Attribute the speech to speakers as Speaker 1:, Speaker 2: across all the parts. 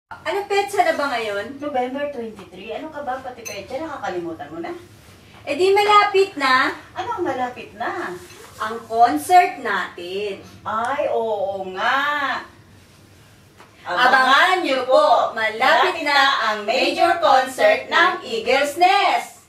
Speaker 1: Anong petsa na ba ngayon?
Speaker 2: November 23. Ano ka ba? Pati petsa, nakakalimutan mo na.
Speaker 1: Eh di malapit na
Speaker 2: Ano ang malapit na?
Speaker 1: ang concert natin.
Speaker 2: Ay, oo nga.
Speaker 1: Abangan niyo po, malapit na ang major concert ng Eagle's Nest.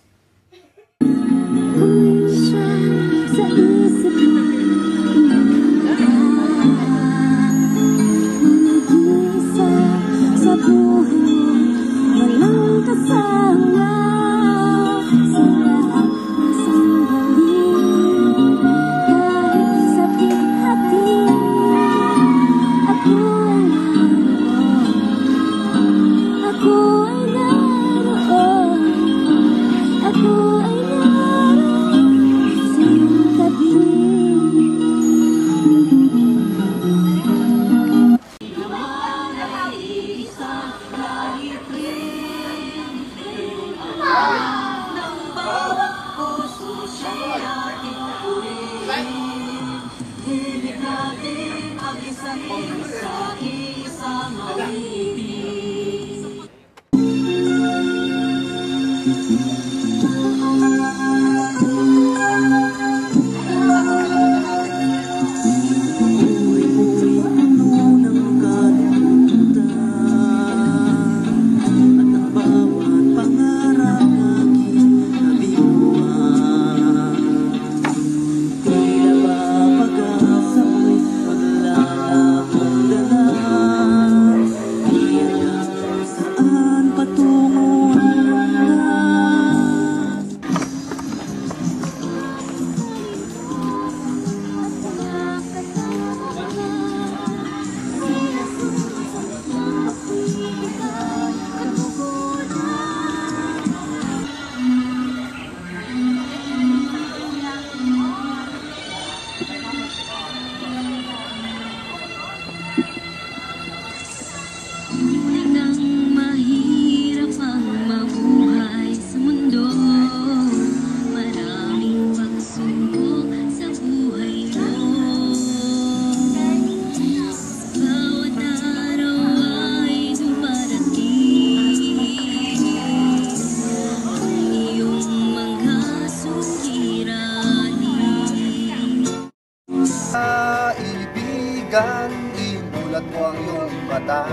Speaker 3: Ibulat mo ang iyong mata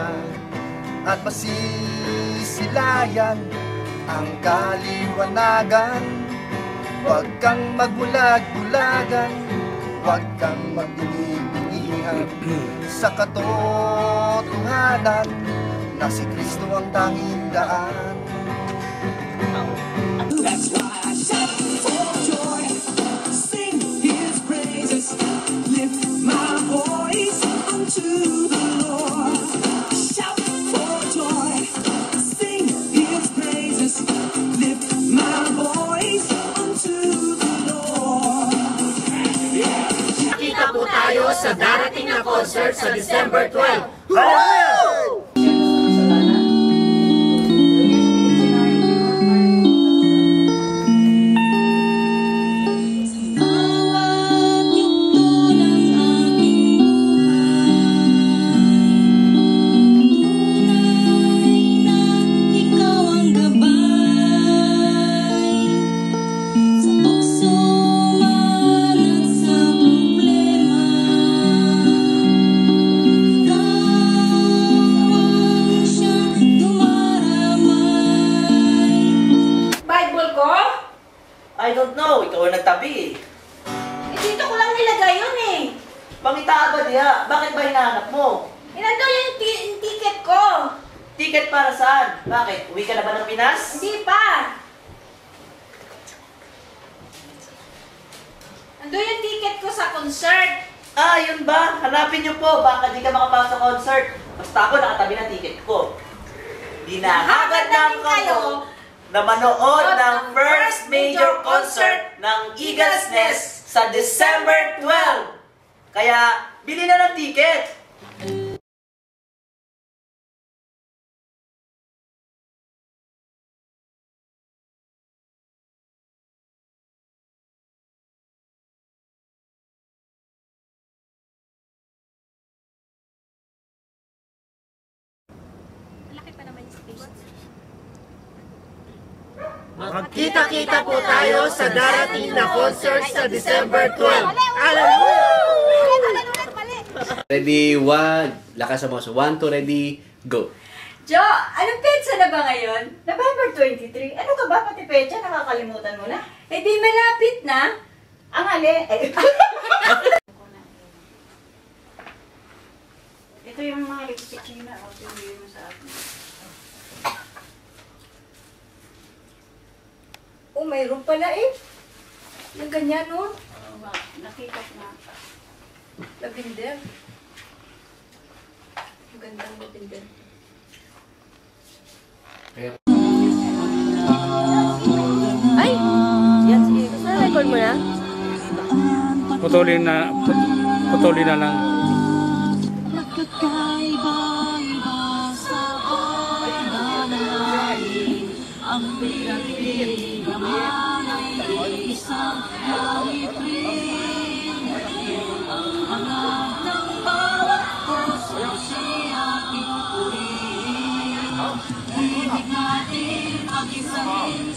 Speaker 3: at masisilayan ang kaliwanagan. Huwag kang magbulag-bulagan, huwag kang magbingi-bingihan sa katotohanan na si Kristo ang tanging daan.
Speaker 4: That's why I shout for joy, sing His praises, lift my voice unto the Lord. Shout for joy, sing His praises, lift my voice unto the Lord.
Speaker 5: Kita po tayo sa darating na concert sa December 12.
Speaker 2: I don't know, ikaw ang nagtabi.
Speaker 1: Eh dito ko lang nilagay yun eh.
Speaker 2: Pangitaan ba diya? Bakit ba hinahanap mo?
Speaker 1: Nandun yung ticket ko.
Speaker 2: Ticket para saan? Bakit? Uwi ka na ba ng Pinas?
Speaker 1: Hindi pa. Nandun yung ticket ko sa concert.
Speaker 2: Ah, yun ba? Hanapin niyo po, baka di ka makapasok sa concert. Basta ako nakatabi ng ticket ko. Dinahagad ng kayo na manood ng first major concert ng Eagle's Nest sa December 12. Kaya, bili na ng ticket.
Speaker 5: Magkita-kita po tayo sa darating na concert sa December 12. Hallelujah!
Speaker 6: Ready, one. Lakas mo. So, 1, 2, ready, go.
Speaker 1: Jo, anong petsa na ba ngayon? November 23. Ano ka ba? Pati petsa, nakakalimutan mo na. Eh di malapit na. Ang ali. Ito yung mga lipstick na pinili mo sa akin. Oh, mayroon pala eh. Yung ganyan, no? Nakita ko na. Lavender. Ang gandang lavender. Ay! Yan, sige. Na-record mo na?
Speaker 7: Putulin na lang.
Speaker 4: Magkakaiba-iba sa pananalain. Ang bibig naman ay isang langit rin. Ang hanap ng bawat puso siya ating purihin. Ibig natin mag-isa rin